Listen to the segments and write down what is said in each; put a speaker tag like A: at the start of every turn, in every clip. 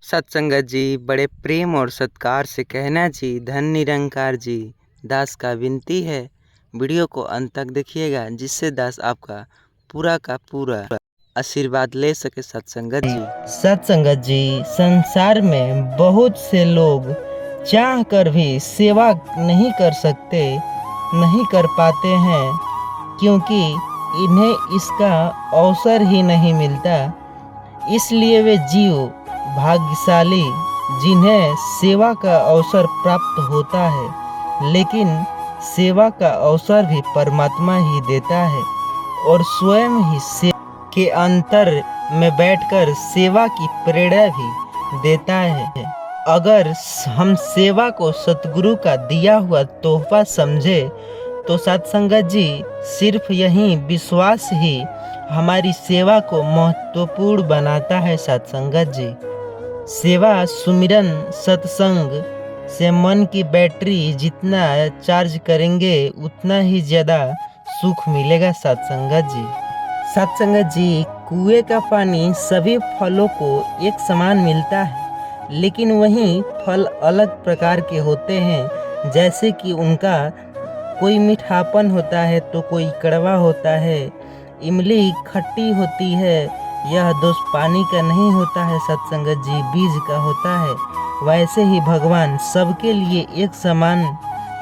A: सत्संगत जी, बड़े प्रेम और सत्कार से कहना जी, धन निरंकार जी। दास का विनती है, वीडियो को अंत तक देखिएगा, जिससे दास आपका पूरा का पूरा आशीर्वाद ले सके। सत्संगत जी,
B: सत्संगत जी, संसार में बहुत से लोग चाह कर भी सेवा नहीं कर सकते, नहीं कर पाते हैं, क्योंकि इन्हें इसका अवसर ही नहीं मिलता। इसलिए वे जीव भाग्यशाली जिन्हें सेवा का अवसर प्राप्त होता है, लेकिन सेवा का अवसर भी परमात्मा ही देता है और स्वयं ही सेवा के अंतर में बैठकर सेवा की प्रेरणा भी देता है। अगर हम सेवा को सतगुरु का दिया हुआ तोहफा समझे तो सत्संगत जी, सिर्फ यही विश्वास ही हमारी सेवा को महत्वपूर्ण बनाता है। सत्संगत जी, सेवा सुमिरन सत्संग से मन की बैटरी जितना चार्ज करेंगे उतना ही ज़्यादा सुख मिलेगा। सत्संगत जी, सत्संगत जी, कुएं का पानी सभी फलों को एक समान मिलता है, लेकिन वहीं फल अलग प्रकार के होते हैं। जैसे कि उनका कोई मीठापन होता है तो कोई कड़वा होता है। इमली खट्टी होती है, यह दोष पानी का नहीं होता है सत्संगत जी, बीज का होता है। वैसे ही भगवान सबके लिए एक समान,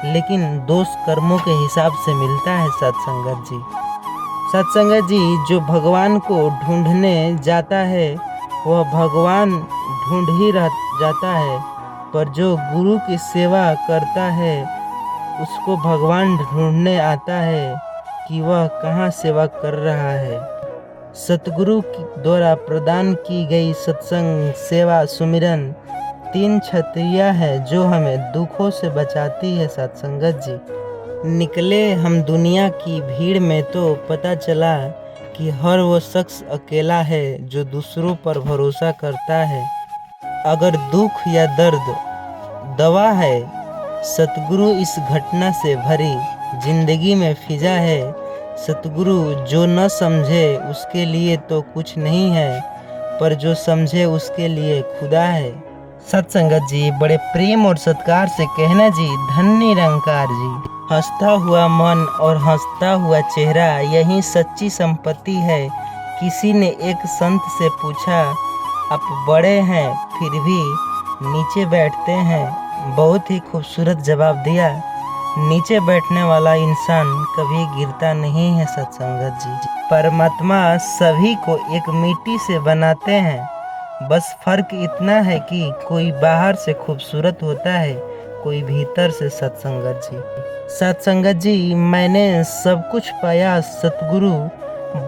B: लेकिन दोष कर्मों के हिसाब से मिलता है। सत्संगत जी, सत्संगत जी, जो भगवान को ढूंढने जाता है वह भगवान ढूंढ ही रह जाता है, पर जो गुरु की सेवा करता है उसको भगवान ढूंढने आता है कि वह कहाँ सेवा कर रहा है। सतगुरु द्वारा प्रदान की गई सत्संग, सेवा, सुमिरन 3 छतरियाँ है जो हमें दुखों से बचाती है। सत्संगत जी, निकले हम दुनिया की भीड़ में तो पता चला कि हर वो शख्स अकेला है जो दूसरों पर भरोसा करता है। अगर दुख या दर्द दवा है, सतगुरु इस घटना से भरी जिंदगी में फिजा है। सतगुरु जो न समझे उसके लिए तो कुछ नहीं है, पर जो समझे उसके लिए खुदा है। सत्संगत जी, बड़े प्रेम और सत्कार से कहना जी, धन निरंकार जी। हंसता हुआ मन और हंसता हुआ चेहरा, यही सच्ची संपत्ति है। किसी ने एक संत से पूछा, आप बड़े हैं फिर भी नीचे बैठते हैं? बहुत ही खूबसूरत जवाब दिया, नीचे बैठने वाला इंसान कभी गिरता नहीं है। सत्संगत जी, परमात्मा सभी को एक मिट्टी से बनाते हैं, बस फर्क इतना है कि कोई बाहर से खूबसूरत होता है, कोई भीतर से। सत्संगत जी, सत्संगत जी, मैंने सब कुछ पाया सतगुरु,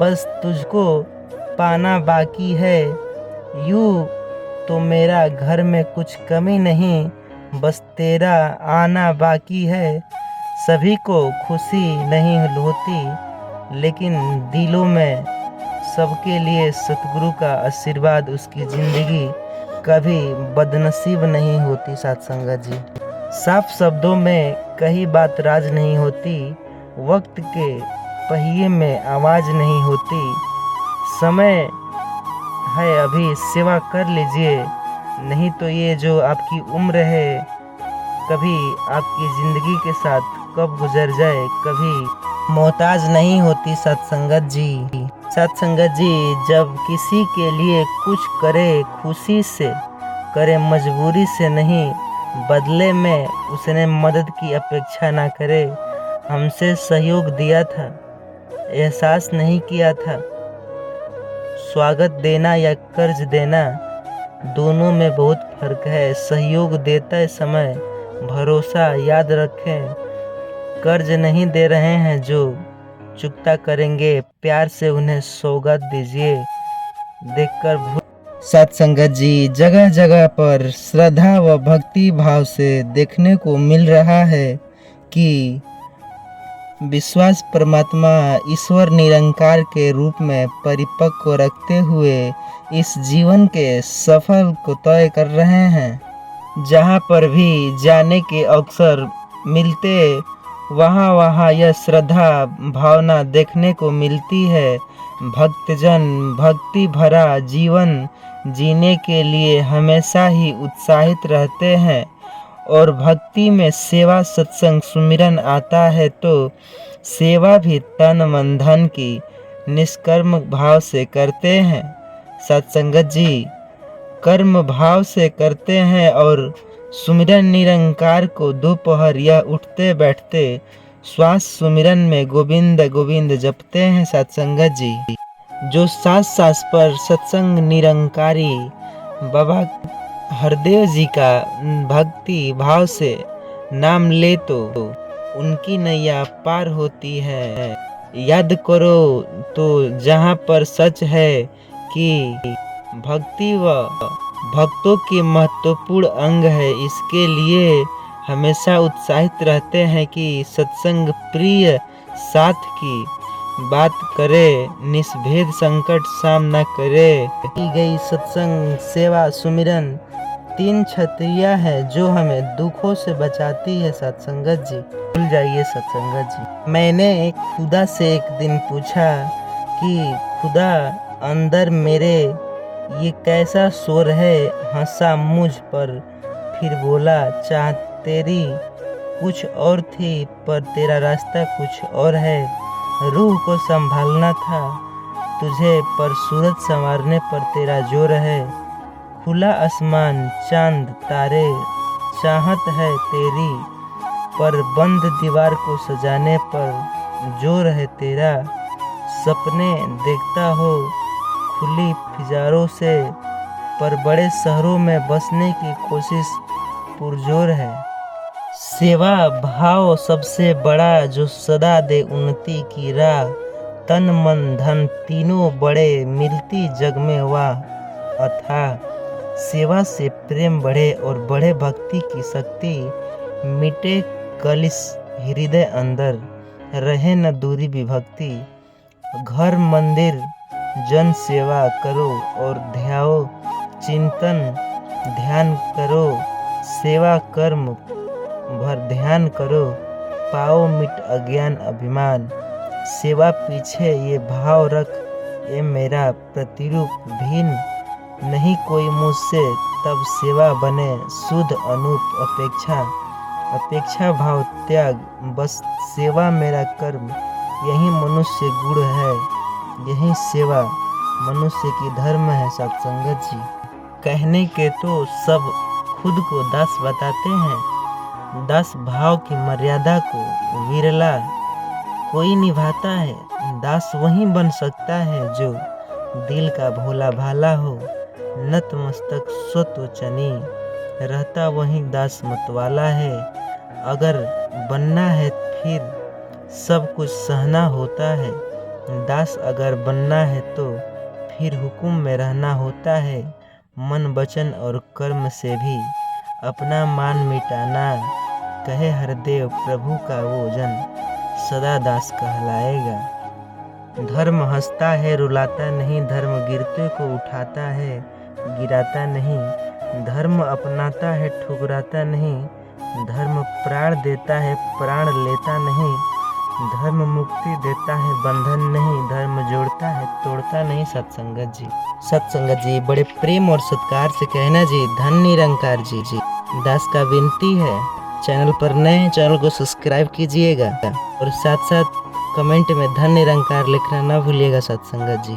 B: बस तुझको पाना बाकी है। यूँ तो मेरा घर में कुछ कमी नहीं, बस तेरा आना बाकी है। सभी को खुशी नहीं होती, लेकिन दिलों में सबके लिए सतगुरु का आशीर्वाद, उसकी ज़िंदगी कभी बदनसीब नहीं होती। सत्संगत जी, साफ शब्दों में कही बात राज नहीं होती, वक्त के पहिए में आवाज़ नहीं होती। समय है अभी, सेवा कर लीजिए, नहीं तो ये जो आपकी उम्र है कभी आपकी ज़िंदगी के साथ कब गुजर जाए, कभी मोहताज नहीं होती। सत्संगत जी, सत्संगत जी, जब किसी के लिए कुछ करे खुशी से करे, मजबूरी से नहीं, बदले में उसने मदद की अपेक्षा ना करे। हमसे सहयोग दिया था, एहसास नहीं किया था। स्वागत देना या कर्ज देना, दोनों में बहुत फर्क है। सहयोग देते समय भरोसा याद रखें, कर्ज नहीं दे रहे हैं जो चुकता करेंगे, प्यार से उन्हें सौगात दीजिए, देखकर। सत्संगत जी, जगह जगह पर श्रद्धा व भक्ति भाव से देखने को मिल रहा है कि विश्वास परमात्मा ईश्वर निरंकार के रूप में परिपक्व रखते हुए इस जीवन के सफर को तय कर रहे हैं। जहाँ पर भी जाने के अवसर मिलते वहाँ वहाँ यह श्रद्धा भावना देखने को मिलती है। भक्तजन भक्ति भरा जीवन जीने के लिए हमेशा ही उत्साहित रहते हैं और भक्ति में सेवा सत्संग सुमिरन आता है तो सेवा भी तन मन धन की निष्कर्म भाव से करते हैं। सत्संगत जी कर्म भाव से करते हैं और सुमिरन निरंकार को दोपहर या उठते बैठते श्वास सुमिरन में गोविंद गोविंद जपते हैं। सत्संगत जी जो सांस सांस पर सत्संग निरंकारी बाबा हरदेव जी का भक्ति भाव से नाम ले तो उनकी नैया पार होती है। याद करो तो जहाँ पर सच है कि भक्ति व भक्तों के महत्वपूर्ण अंग है, इसके लिए हमेशा उत्साहित रहते हैं कि सत्संग प्रिय साथ की बात करे, निष्भेद संकट सामना करे। की गई सत्संग सेवा सुमिरन 3 छतरियाँ है जो हमें दुखों से बचाती है। सत्संगत जी भूल जाइए सत्संगत जी। मैंने खुदा से एक दिन पूछा कि खुदा अंदर मेरे ये कैसा शोर है, हंसा मुझ पर फिर बोला चाह तेरी कुछ और थी पर तेरा रास्ता कुछ और है। रूह को संभालना था तुझे पर सूरज संवारने पर तेरा जोर है। खुला आसमान चांद तारे चाहत है तेरी पर बंद दीवार को सजाने पर जोर है तेरा। सपने देखता हो खुली फिजारों से पर बड़े शहरों में बसने की कोशिश पुरजोर है। सेवा भाव सबसे बड़ा जो सदा दे उन्नति की राह। तन मन धन तीनों बड़े मिलती जग में वाह अथाह। सेवा से प्रेम बढ़े और बढ़े भक्ति की शक्ति। मिटे कलिश हृदय अंदर रहे न दूरी विभक्ति। घर मंदिर जन सेवा करो और ध्याओ चिंतन ध्यान करो। सेवा कर्म भर ध्यान करो पाओ मिट अज्ञान अभिमान। सेवा पीछे ये भाव रख ये मेरा प्रतिरूप भिन्न नहीं कोई मुझसे तब सेवा बने शुद्ध अनूप अपेक्षा। अपेक्षा भाव त्याग बस सेवा मेरा कर्म यही मनुष्य गुण है। यही सेवा मनुष्य की धर्म है। सत्संगत जी कहने के तो सब खुद को दास बताते हैं। दास भाव की मर्यादा को विरला कोई निभाता है। दास वही बन सकता है जो दिल का भोला भाला हो। नतमस्तक स्वत्व चनी रहता वही दास मतवाला है। अगर बनना है फिर सब कुछ सहना होता है। दास अगर बनना है तो फिर हुक्म में रहना होता है। मन वचन और कर्म से भी अपना मान मिटाना। कहे हरदेव प्रभु का वो जन सदा दास कहलाएगा। धर्म हंसता है रुलाता नहीं। धर्म गिरते को उठाता है गिराता नहीं। धर्म अपनाता है ठुकराता नहीं। धर्म प्राण देता है प्राण लेता नहीं। धर्म मुक्ति देता है बंधन नहीं। धर्म जोड़ता है तोड़ता नहीं। सत्संगत जी बड़े प्रेम और सत्कार से कहना जी धन निरंकार जी दास का विनती है चैनल पर नए चैनल को सब्सक्राइब कीजिएगा और साथ साथ कमेंट में धन निरंकार लिखना ना भूलिएगा। सत्संगत जी।